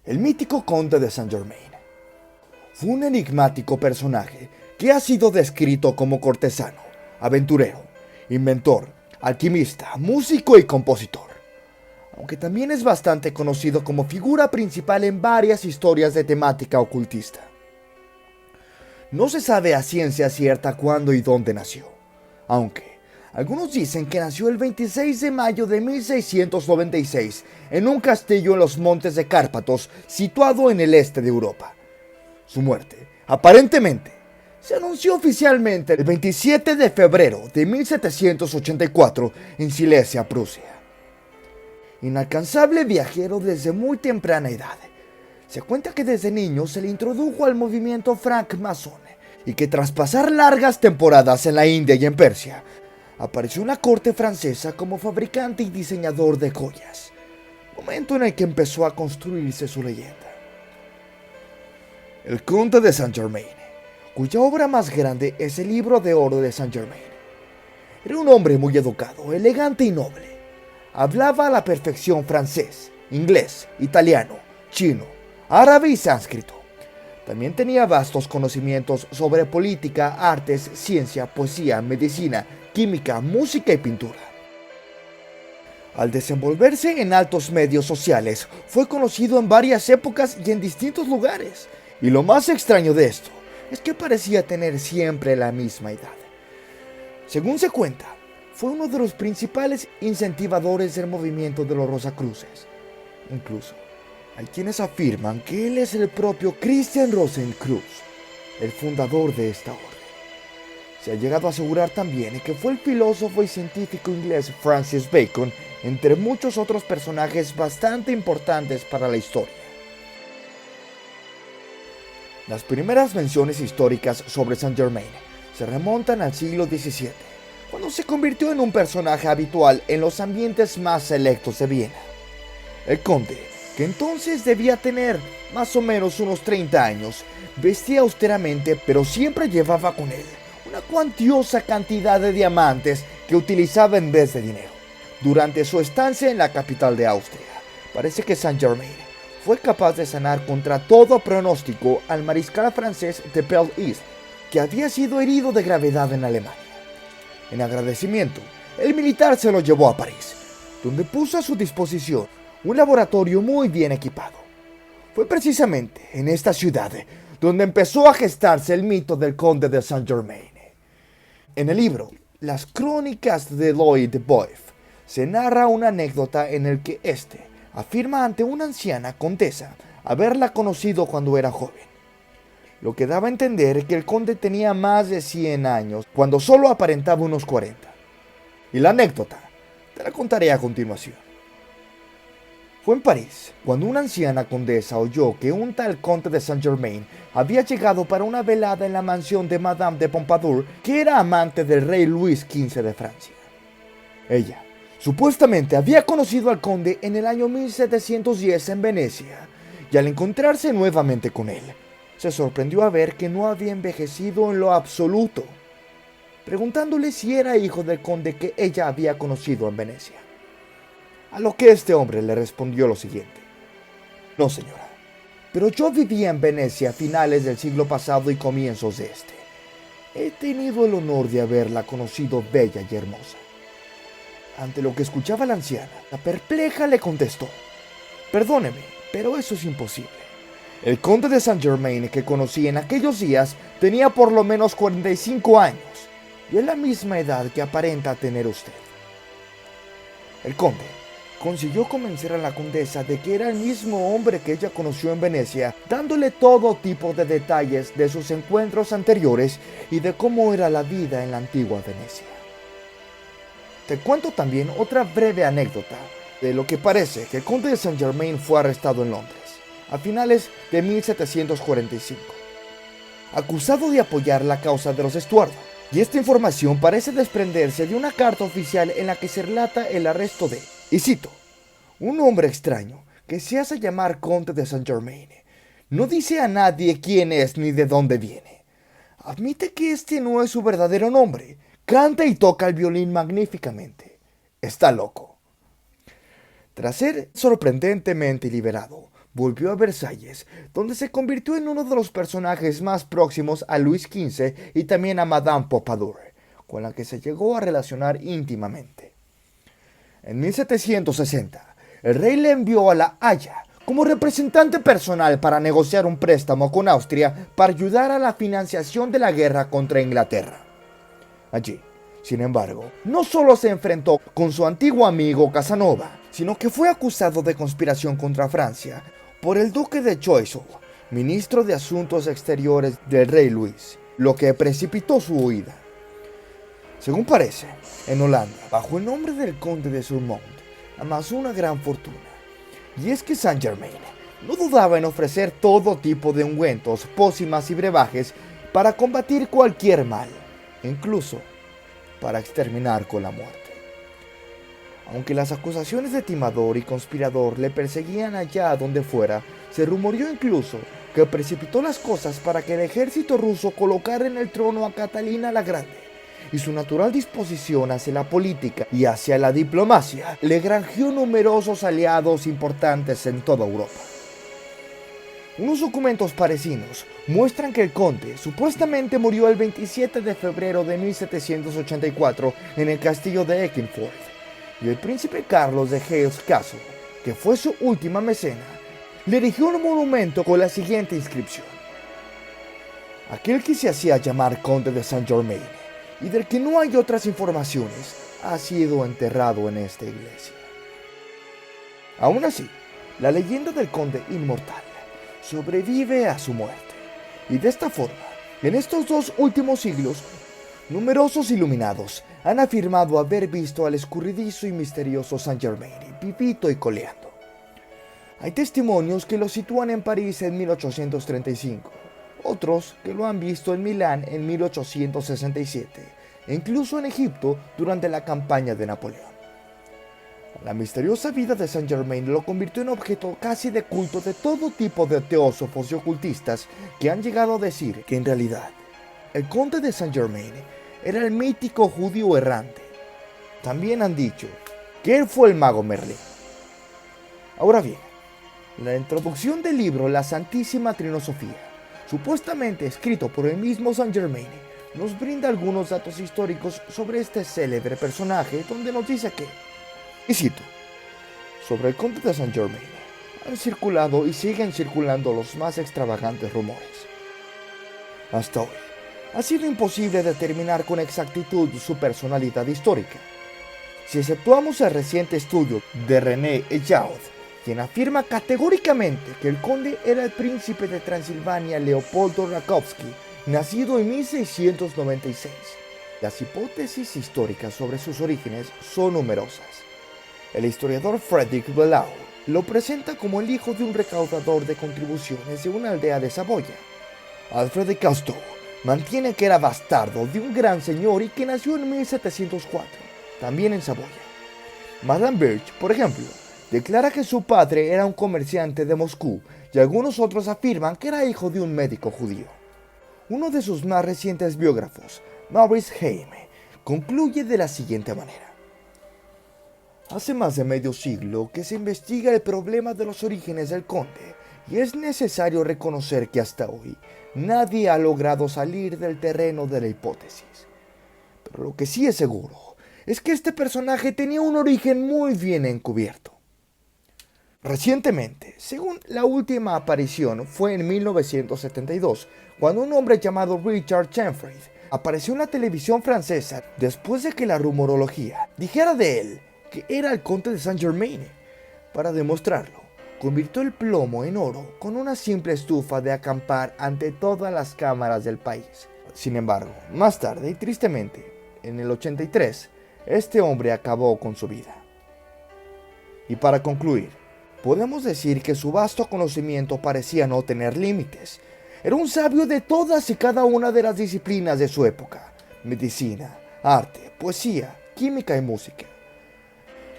El mítico conde de Saint-Germain fue un enigmático personaje que ha sido descrito como cortesano, aventurero, inventor, alquimista, músico y compositor, aunque también es bastante conocido como figura principal en varias historias de temática ocultista. No se sabe a ciencia cierta cuándo y dónde nació, aunque algunos dicen que nació el 26 de mayo de 1696 en un castillo en los montes de Cárpatos situado en el este de Europa. Su muerte, aparentemente, se anunció oficialmente el 27 de febrero de 1784 en Silesia, Prusia. Inalcanzable viajero desde muy temprana edad, se cuenta que desde niño se le introdujo al movimiento francmasón y que tras pasar largas temporadas en la India y en Persia, apareció en la corte francesa como fabricante y diseñador de joyas, momento en el que empezó a construirse su leyenda. El Conde de Saint-Germain, cuya obra más grande es el Libro de Oro de Saint-Germain, era un hombre muy educado, elegante y noble. Hablaba a la perfección francés, inglés, italiano, chino, árabe y sánscrito. También tenía vastos conocimientos sobre política, artes, ciencia, poesía, medicina, química, música y pintura. Al desenvolverse en altos medios sociales, fue conocido en varias épocas y en distintos lugares. Y lo más extraño de esto es que parecía tener siempre la misma edad. Según se cuenta, fue uno de los principales incentivadores del movimiento de los Rosacruces. Incluso, hay quienes afirman que él es el propio Christian Rosenkreuz, el fundador de esta orden. Se ha llegado a asegurar también que fue el filósofo y científico inglés Francis Bacon, entre muchos otros personajes bastante importantes para la historia. Las primeras menciones históricas sobre Saint-Germain se remontan al siglo XVII, cuando se convirtió en un personaje habitual en los ambientes más selectos de Viena. El conde, que entonces debía tener más o menos unos 30 años, vestía austeramente, pero siempre llevaba con él una cuantiosa cantidad de diamantes que utilizaba en vez de dinero. Durante su estancia en la capital de Austria, parece que Saint-Germain fue capaz de sanar contra todo pronóstico al mariscal francés de Belle-Isle, que había sido herido de gravedad en Alemania. En agradecimiento, el militar se lo llevó a París, donde puso a su disposición un laboratorio muy bien equipado. Fue precisamente en esta ciudad donde empezó a gestarse el mito del conde de Saint-Germain. En el libro Las Crónicas de Louis de Boeuf se narra una anécdota en el que éste afirma ante una anciana condesa haberla conocido cuando era joven, lo que daba a entender que el conde tenía más de 100 años cuando solo aparentaba unos 40. Y la anécdota te la contaré a continuación. Fue en París cuando una anciana condesa oyó que un tal conde de Saint-Germain había llegado para una velada en la mansión de Madame de Pompadour, que era amante del rey Luis XV de Francia. Ella supuestamente había conocido al conde en el año 1710 en Venecia, y al encontrarse nuevamente con él, se sorprendió a ver que no había envejecido en lo absoluto, preguntándole si era hijo del conde que ella había conocido en Venecia. A lo que este hombre le respondió lo siguiente: no, señora, pero yo vivía en Venecia a finales del siglo pasado y comienzos de este. He tenido el honor de haberla conocido bella y hermosa. Ante lo que escuchaba la anciana, la perpleja le contestó: perdóneme, pero eso es imposible. El conde de Saint-Germain que conocí en aquellos días tenía por lo menos 45 años, y es la misma edad que aparenta tener usted. El conde consiguió convencer a la condesa de que era el mismo hombre que ella conoció en Venecia, dándole todo tipo de detalles de sus encuentros anteriores y de cómo era la vida en la antigua Venecia. Te cuento también otra breve anécdota de lo que parece que el conde de Saint-Germain fue arrestado en Londres a finales de 1745, acusado de apoyar la causa de los Estuardo, y esta información parece desprenderse de una carta oficial en la que se relata el arresto de, y cito, un hombre extraño que se hace llamar conde de Saint-Germain. No dice a nadie quién es ni de dónde viene. Admite que este no es su verdadero nombre. Canta y toca el violín magníficamente. Está loco. Tras ser sorprendentemente liberado, volvió a Versalles, donde se convirtió en uno de los personajes más próximos a Luis XV y también a Madame Pompadour, con la que se llegó a relacionar íntimamente. En 1760, el rey le envió a La Haya como representante personal para negociar un préstamo con Austria para ayudar a la financiación de la guerra contra Inglaterra. Allí, sin embargo, no solo se enfrentó con su antiguo amigo Casanova, sino que fue acusado de conspiración contra Francia por el duque de Choiseul, ministro de Asuntos Exteriores del rey Luis, lo que precipitó su huida. Según parece, en Holanda, bajo el nombre del conde de Surmont, amasó una gran fortuna. Y es que Saint-Germain no dudaba en ofrecer todo tipo de ungüentos, pócimas y brebajes para combatir cualquier mal, incluso para exterminar con la muerte. Aunque las acusaciones de timador y conspirador le perseguían allá donde fuera, se rumoreó incluso que precipitó las cosas para que el ejército ruso colocara en el trono a Catalina la Grande, y su natural disposición hacia la política y hacia la diplomacia le granjeó numerosos aliados importantes en toda Europa. Unos documentos parisinos muestran que el conde supuestamente murió el 27 de febrero de 1784 en el castillo de Eckernford, y el príncipe Carlos de Hesse-Kassel, que fue su última mecena, le erigió un monumento con la siguiente inscripción: aquel que se hacía llamar conde de Saint-Germain y del que no hay otras informaciones, ha sido enterrado en esta iglesia. Aún así, la leyenda del conde inmortal sobrevive a su muerte, y de esta forma, en estos 2 últimos siglos, numerosos iluminados han afirmado haber visto al escurridizo y misterioso Saint-Germain vivito y coleando. Hay testimonios que lo sitúan en París en 1835, otros que lo han visto en Milán en 1867, e incluso en Egipto durante la campaña de Napoleón. La misteriosa vida de Saint-Germain lo convirtió en objeto casi de culto de todo tipo de teósofos y ocultistas que han llegado a decir que en realidad el conde de Saint-Germain era el mítico judío errante. También han dicho que él fue el mago Merlín. Ahora bien, la introducción del libro La Santísima Trinosofía, supuestamente escrito por el mismo Saint-Germain, nos brinda algunos datos históricos sobre este célebre personaje, donde nos dice que, y cito, sobre el conde de Saint-Germain han circulado y siguen circulando los más extravagantes rumores. Hasta hoy, ha sido imposible determinar con exactitud su personalidad histórica. Si exceptuamos el reciente estudio de René Ejaud, quien afirma categóricamente que el conde era el príncipe de Transilvania Leopoldo Rakowski, nacido en 1696. Las hipótesis históricas sobre sus orígenes son numerosas. El historiador Frederick Belleau lo presenta como el hijo de un recaudador de contribuciones de una aldea de Saboya. Alfred de Casteau mantiene que era bastardo de un gran señor y que nació en 1704, también en Saboya. Madame Birch, por ejemplo, declara que su padre era un comerciante de Moscú y algunos otros afirman que era hijo de un médico judío. Uno de sus más recientes biógrafos, Maurice Heime, concluye de la siguiente manera: hace más de medio siglo que se investiga el problema de los orígenes del conde, y es necesario reconocer que hasta hoy nadie ha logrado salir del terreno de la hipótesis. Pero lo que sí es seguro es que este personaje tenía un origen muy bien encubierto. Recientemente, según la última aparición fue en 1972, cuando un hombre llamado Richard Chamfrey apareció en la televisión francesa después de que la rumorología dijera de él que era el conde de Saint-Germain. Para demostrarlo, convirtió el plomo en oro con una simple estufa de acampar ante todas las cámaras del país. Sin embargo, más tarde y tristemente, en el 83, este hombre acabó con su vida. Y para concluir, podemos decir que su vasto conocimiento parecía no tener límites. Era un sabio de todas y cada una de las disciplinas de su época: medicina, arte, poesía, química y música.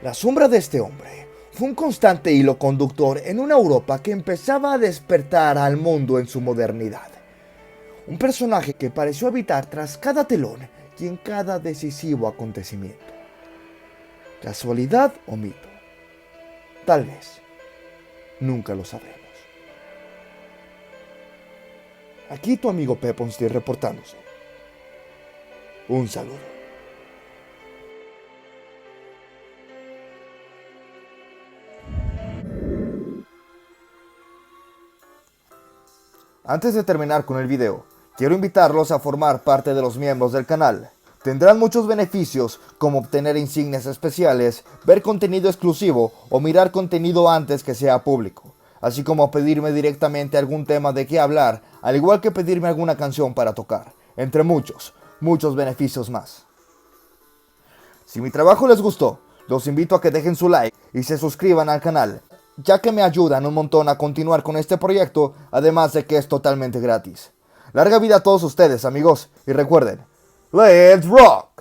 La sombra de este hombre fue un constante hilo conductor en una Europa que empezaba a despertar al mundo en su modernidad. Un personaje que pareció habitar tras cada telón y en cada decisivo acontecimiento. ¿Casualidad o mito? Tal vez. Nunca lo sabremos. Aquí tu amigo Pepponsteel reportándose. Un saludo. Antes de terminar con el video, quiero invitarlos a formar parte de los miembros del canal. Tendrán muchos beneficios como obtener insignias especiales, ver contenido exclusivo o mirar contenido antes que sea público, así como pedirme directamente algún tema de qué hablar, al igual que pedirme alguna canción para tocar, entre muchos beneficios más. Si mi trabajo les gustó, los invito a que dejen su like y se suscriban al canal, ya que me ayudan un montón a continuar con este proyecto, además de que es totalmente gratis. Larga vida a todos ustedes, amigos, y recuerden, ¡Let's rock!